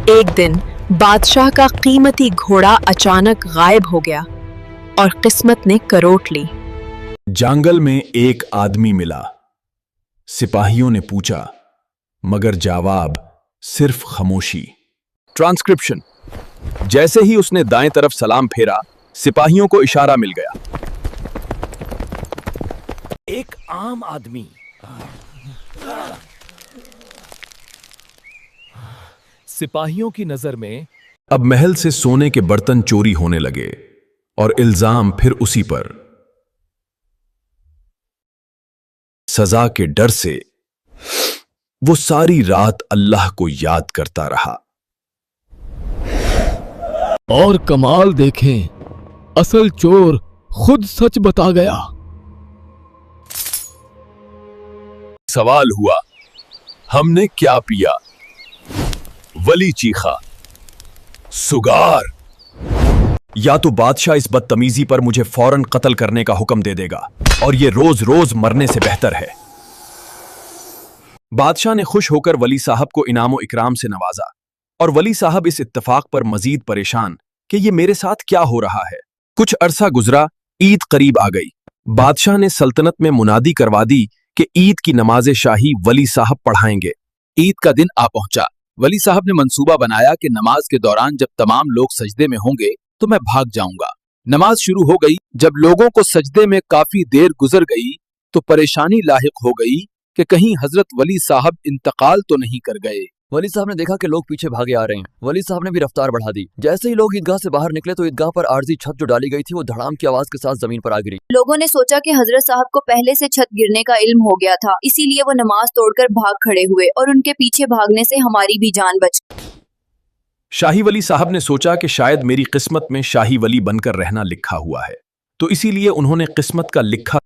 ایک دن بادشاہ کا قیمتی گھوڑا اچانک غائب ہو گیا اور قسمت نے کروٹ لی۔ جنگل میں ایک آدمی ملا۔ سپاہیوں نے پوچھا مگر جواب صرف خاموشی۔ ٹرانسکرپشن: جیسے ہی اس نے دائیں طرف سلام پھیرا، سپاہیوں کو اشارہ مل گیا۔ ایک عام آدمی سپاہیوں کی نظر میں اب محل سے سونے کے برتن چوری ہونے لگے اور الزام پھر اسی پر۔ سزا کے ڈر سے وہ ساری رات اللہ کو یاد کرتا رہا۔ اور کمال دیکھیں، اصل چور خود سچ بتا گیا۔ سوال ہوا، ہم نے کیا پیا؟ ولی چیخا، سگار! یا تو بادشاہ اس بدتمیزی پر مجھے فوراً قتل کرنے کا حکم دے دے گا اور یہ روز روز مرنے سے بہتر ہے۔ بادشاہ نے خوش ہو کر ولی صاحب کو انعام و اکرام سے نوازا، اور ولی صاحب اس اتفاق پر مزید پریشان کہ یہ میرے ساتھ کیا ہو رہا ہے۔ کچھ عرصہ گزرا، عید قریب آ گئی۔ بادشاہ نے سلطنت میں منادی کروا دی کہ عید کی نماز شاہی ولی صاحب پڑھائیں گے۔ عید کا دن آ پہنچا۔ ولی صاحب نے منصوبہ بنایا کہ نماز کے دوران جب تمام لوگ سجدے میں ہوں گے تو میں بھاگ جاؤں گا۔ نماز شروع ہو گئی۔ جب لوگوں کو سجدے میں کافی دیر گزر گئی تو پریشانی لاحق ہو گئی کہ کہیں حضرت ولی صاحب انتقال تو نہیں کر گئے۔ ولی صاحب نے دیکھا کہ لوگ پیچھے بھاگے آ رہے ہیں۔ ولی صاحب نے بھی رفتار بڑھا دی۔ جیسے ہی لوگ عیدگاہ سے باہر نکلے تو عیدگاہ پر عارضی چھت جو ڈالی گئی تھی وہ دھڑام کی آواز کے ساتھ زمین پر آ گری۔ لوگوں نے سوچا کہ حضرت صاحب کو پہلے سے چھت گرنے کا علم ہو گیا تھا، اسی لیے وہ نماز توڑ کر بھاگ کھڑے ہوئے اور ان کے پیچھے بھاگنے سے ہماری بھی جان بچ گئی۔ شاہی ولی صاحب نے سوچا کہ شاید میری قسمت میں شاہی ولی بن کر رہنا لکھا ہوا ہے، تو اسی لیے انہوں نے قسمت کا لکھا